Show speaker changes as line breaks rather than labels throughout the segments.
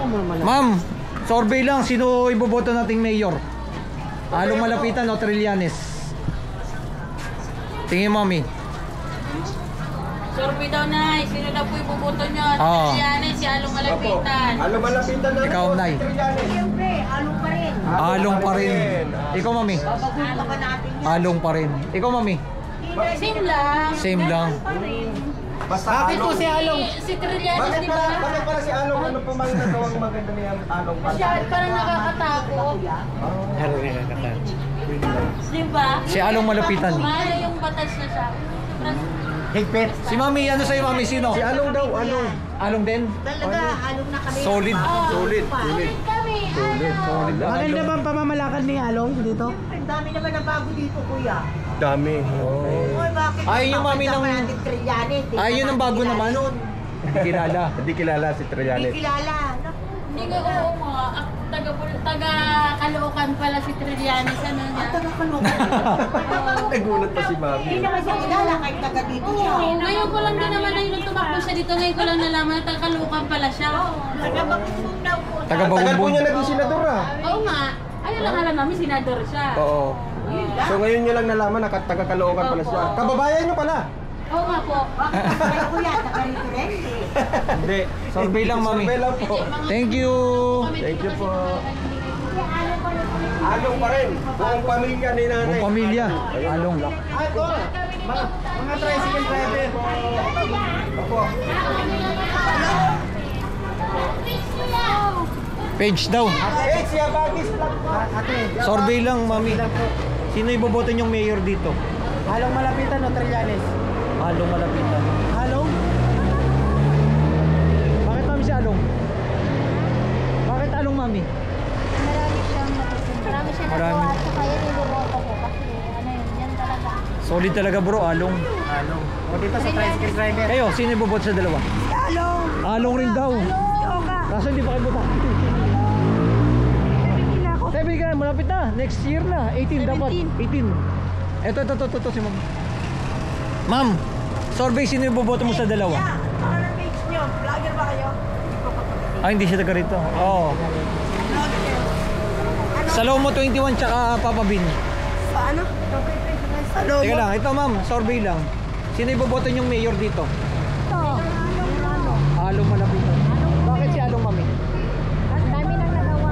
Ma'am, survey lang, sino iboboto nating mayor? Along Malapitan o Trillanes? Tingin mami.
Survey daw na, sino daw po ibubuto nyo?
Oo.
Trillanes, si Along Malapitan.
Along Malapitan na.
Ikaw, Nay.
Siyempre, along pa rin.
Along pa rin. Ikaw mami.
Babaguhin pa natin yan.
Along pa rin. Ikaw mami.
Same lang.
Same lang.
Basta
Bakit po si Along?
Si Trillanes,
Bakit
di ba?
bakit para si Along? Ano pa mang nagawang maganda niya Along pa?
Siya parang nakakatakot. Di ba?
Si Along Malapitan.
Mahal yung batas na siya.
Higpit.
Si mami, ano sa'yo mami? Sino?
Si Along daw, Along.
Along din?
Talaga, along na kami.
Solid.
Solid.
Sulit kami.
Solid.
Maganda ba ang pamamalakad ni Along dito?
Ang dami naman na bago dito, kuya.
Dami.
Oy, bakit?
Ayun yung mami ng...
Trillanes.
Ayun ang bago naman. Hindi kilala.
Hindi kilala si
Hindi
Trillanes.
kilala.
Hindi ko, oo nga. Taga-Caloocan pala si Trillanes. Ano niya?
Taga-Caloocan.
Nagulat pa si Mami.
Hindi naman siya kilala kahit taga dito siya.
Ngayon ko lang din naman nung tumakbo siya dito. Ngayon ko lang nalaman na taga-Caloocan pala siya.
Taga-Bagumbong daw po.
Taga
Tagal po
Bagumbong.
niya naging senador ah.
Oo nga. Ayun lang alam namin, senador siya.
Oo. So ngayon niyo lang nalaman na taga-Caloocan pala siya. Kababayan niyo pala.
Oo nga po.
Kaya kuya, taga rito rin.
Hindi. Survey lang mami.
Survey lang po.
Thank you.
Thank you po. Along pa rin. Buong pamilya ni nanay.
Buong pamilya. Along.
Ah, ito. Mga tricycle driver.
Opo.
Page daw.
Eh, siya Bagis lang po.
Ate,
Survey lang mami. Sino iboboto yung mayor dito?
Along Malapitan o Trillanes?
Along Malapitan.
Along?
Bakit mami si Along? Bakit Along mami?
Marami siyang
Marami.
nagawa at saka yan iboboto ko kasi ano yun, yan talaga.
Solid talaga bro, Along.
Along. O dito sa tricycle driver.
Kayo, sino iboboto sa dalawa?
Along.
Along rin daw.
Yoga.
Kaso hindi pa kayo buta. Sabi ka, malapit na. Next year na. 18 dapat. 18. Ito, si ma'am. Ma'am, survey, sino yung boboto mo sa dalawa?
Ano page nyo? Vlogger ba kayo?
Ah, hindi siya taga rito. Oo. Salomo 21 tsaka Papa Bin.
Paano? Ano?
Teka lang, ito ma'am, survey lang. Sino yung boboto yung mayor dito?
Ito,
Along Malapitan. Bakit si Along mami?
ang dami nang nagawa.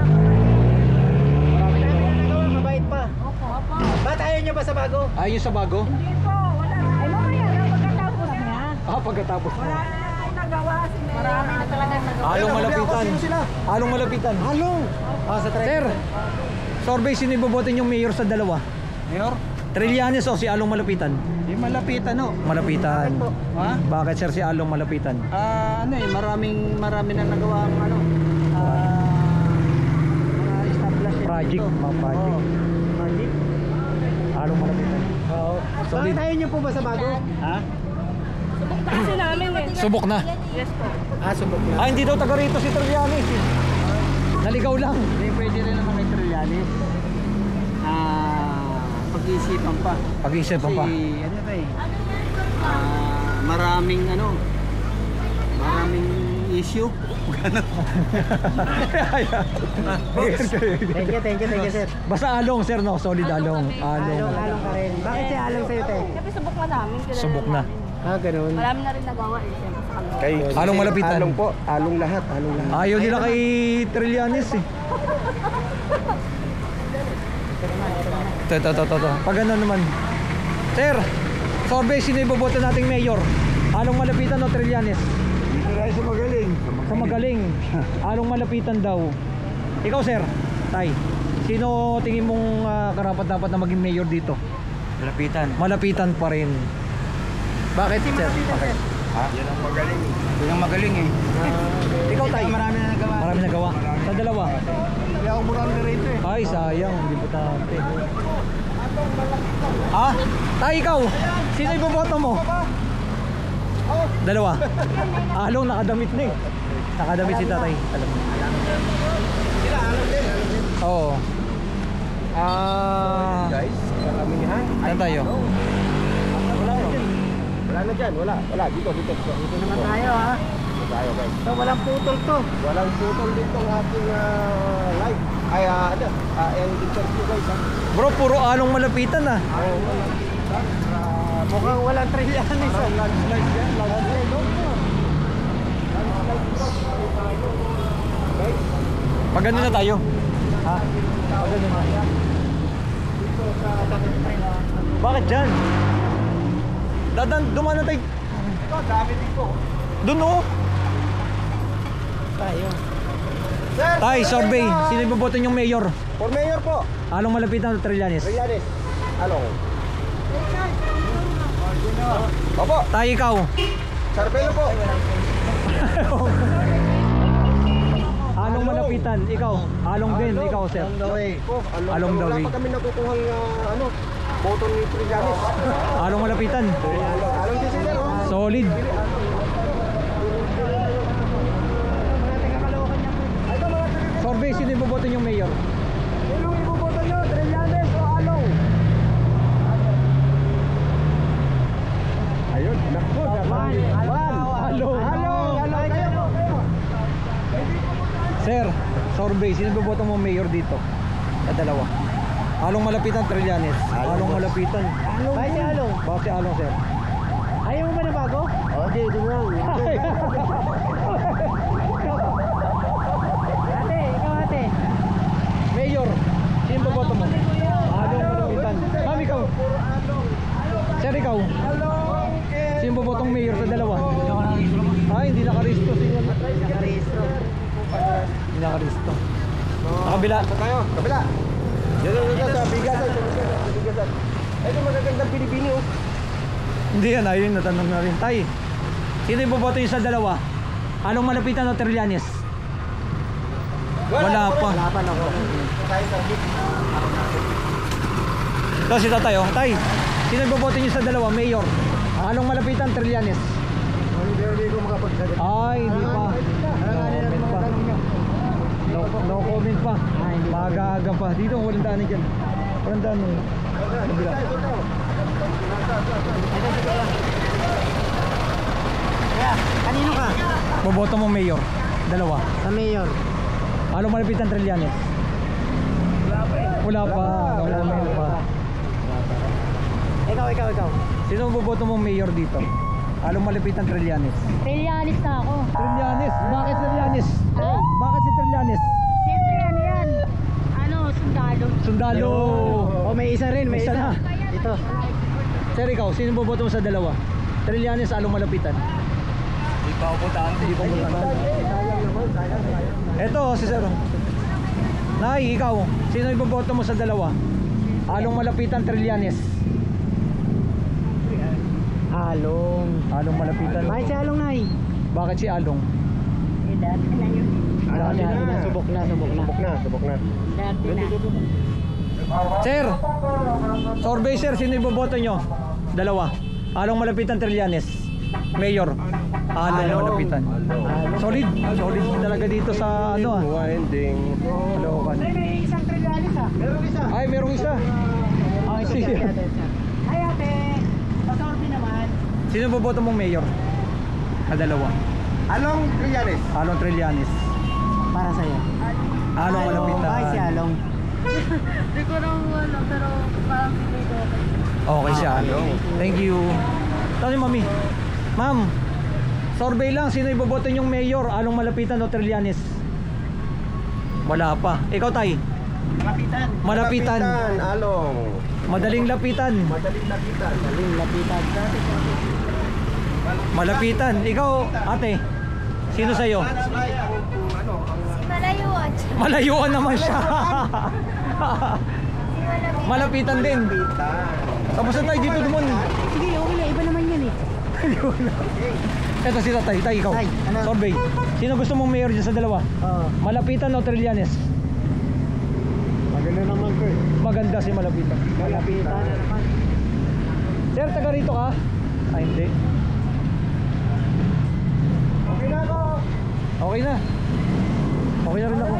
Marami na.
Mabait pa.
Opo.
Ba't ayaw niyo ba sa bago?
Ayun sa bago?
Hindi po, wala. Ay, mamaya na pagkatapos niya.
Ah, pagkatapos na.
Marami na talagang nagawa.
Along Malapitan.
Sino sila?
Along Malapitan.
Along. Ah, sa
Sir,
tricycle.
survey, sino yung boboto yung mayor sa dalawa?
Mayor?
Trillanes o si Along Malapitan?
Yung Malapitan no.
Malapitan.
Bakit po? Ha?
Bakit sir si Along Malapitan?
Ano eh, marami na nagawa ang ano. Mga establish
Project, mga project.
Project.
Along Malapitan.
Oo.
Solid.
Bakit ayaw niyo po ba sa bago? Ha?
Kasi namin eh.
Subok na.
Yes po.
Ah, subok na.
Ah, hindi daw taga rito si Trillanes. Naligaw lang.
Hindi pwede rin naman kay Trillanes. Pag-iisipan pa.
Pag-iisipan pa.
Kasi ano ba eh. Maraming issue. Thank you sir.
Basta Along sir no, solid Along. Along.
Along ka rin. Bakit si Along sa'yo tayo?
Kasi subok na namin. kilala
Subok na.
namin.
Ganun.
Marami na rin nagawa eh. Siyempre sa kanila.
Kay
Along Malapitan.
Along po. Along lahat. Along lahat.
Ayaw nila kay Trillanes eh. Ito. Pag ano naman. Sir, survey, sino yung boboto nating mayor? Along Malapitan o Trillanes?
Dito tayo sa magaling.
Sa magaling. Along Malapitan daw. Ikaw sir, Tay. Sino tingin mong karapat dapat na maging mayor dito?
Malapitan.
Malapitan pa rin. Bakit sir? Bakit?
Yan ang magaling.
Yun ang magaling eh.
Ikaw Tay.
Marami na nagawa.
Marami nagawa. Sa dalawa.
Hindi ako murang rito eh.
Ay, sayang. Hindi importante. Ah, Tay, ikaw. Sino yung boboto mo? Dalawa. Along, nakadamit na eh. Nakadamit si tatay. Alam mo.
Sila, along din.
Oo.
Guys, karamihan.
Saan tayo?
Wala na dyan. Wala. Dito.
Dito naman tayo ha.
tayo guys.
So, walang putol to.
Walang putol dito ang ating live. Ay, interview guys.
Bro, puro along malapitan ah.
Mukhang walang Trillanes.
Landslide yan. Landslide. Guys,
Pagano na tayo.
Ha?
Pagano na. Bakit dyan? Dumaan na tayo.
ito, dami dito.
Doon oh.
Tayo.
Sir,
Tay, survey. Sino iboboto yung mayor?
For mayor po.
Along malapitan o Trillanes?
Trillanes. Along. Opo,
Tay, ikaw.
Sarpelo po.
Along malapitan, ikaw. Along din, ikaw sir. Along the way.
Wala pa kami nakukuhang boto ni Trillanes.
Along malapitan.
Along din sila.
Solid. Survey, sino iboboto yung mayor?
Sino iboboto nyo? Trillanes o Along? Ayun, naku. Along kayo.
Sir, survey, sino iboboto mo mayor dito? Sa dalawa. Along malapitan, Trillanes. Along malapitan.
Bakit si Along?
Bakit si Along, sir?
Ayaw mo ba na bago?
Okay, ito na.
Ate, ikaw ate.
Mayor, sino iboboto mo? Along malapitan. Ma'am, ikaw. Sir, ikaw. Sino ibobotong mayor sa dalawa? Ay, hindi nakaristo.
Nakarehistro.
Hindi nakaristo. Nakabila.
Tayo, kabila. Yan sa bigasan. Sa bigasan. Ito magagandang binibini oh.
Hindi yan, ayun, natanong na rin. Tay, sino iboboto yung sa dalawa? Along malapitan o Trillanes? Wala pa.
Wala pa ako.
Ito si tatay, oh. Tay, sino iboboto nyo sa dalawa? Mayor. Along malapitan, Trillanes?
Hindi ko makapagsagot.
Ay, hindi pa. No comment pa. Maaga-aga pa. Dito, walang daanan dyan. Walang daanan. Kabila.
Kaya, kanino ka?
Boboto mo mayor. Dalawa.
Sa mayor.
Along malapitan, Trillanes? Wala pa. No comment pa.
Ikaw.
Sino boboto mo mayor dito? Along malapitan, Trillanes?
Trillanes na ako.
Trillanes? Bakit Trillanes?
Ha?
Bakit si Trillanes?
Siyempre ano yan? Ano, sundalo.
Sundalo.
Oh, may isa rin, may
Isa
isa.
na.
Ito.
Sir, ikaw, sino boboto mo sa dalawa? Trillanes, along malapitan?
Hindi pa ako putante.
Hindi pa mo Ito, si Sir. Nay, ikaw, sino iboboto mo sa dalawa? Along malapitan, Trillanes?
Along.
Along malapitan.
Bakit si Along na
Bakit si Along?
Eh, dati na yun.
Dati na. Subok na.
Subok na.
Dati na.
Sir, survey sir, sino iboboto nyo? Dalawa. Along malapitan, Trillanes? Mayor? Along malapitan. Solid. Solid talaga dito sa ano ah.
Winding.
Caloocan.
May isang Trillanes
Meron isa.
Ay, merong isa.
Okay,
Sige.
Ay ate, pasorbi naman.
Sino boboto mong mayor? Sa dalawa.
Along Trillanes.
Along Trillanes.
Para sa'yo.
Along malapitan.
Bakit si Along?
Hindi ko nang ano, pero parang hindi ko okay.
Okay siya. Thank you. Tani mami. Ma'am, survey lang, sino iboboto yung mayor? Along malapitan o Trillanes? Wala pa. Ikaw tay? Malapitan.
Along.
Madaling lapitan. Malapitan. Ikaw, ate. Sino sa'yo?
Malayuan.
Malayuan naman siya. Malapitan din. Tapos na tayo dito dumon.
Sige, okay lang. Iba naman yan
Ito si tatay. Tay, ikaw.
Tay, ano?
Survey. Sino gusto mong mayor dyan sa dalawa?
Oo.
Malapitan o Trillanes?
Maganda naman ko eh.
Maganda si Malapitan.
Malapitan.
Sir, taga rito ka? Ay, hindi.
Okay na ako.
Okay na. Okay na rin ako.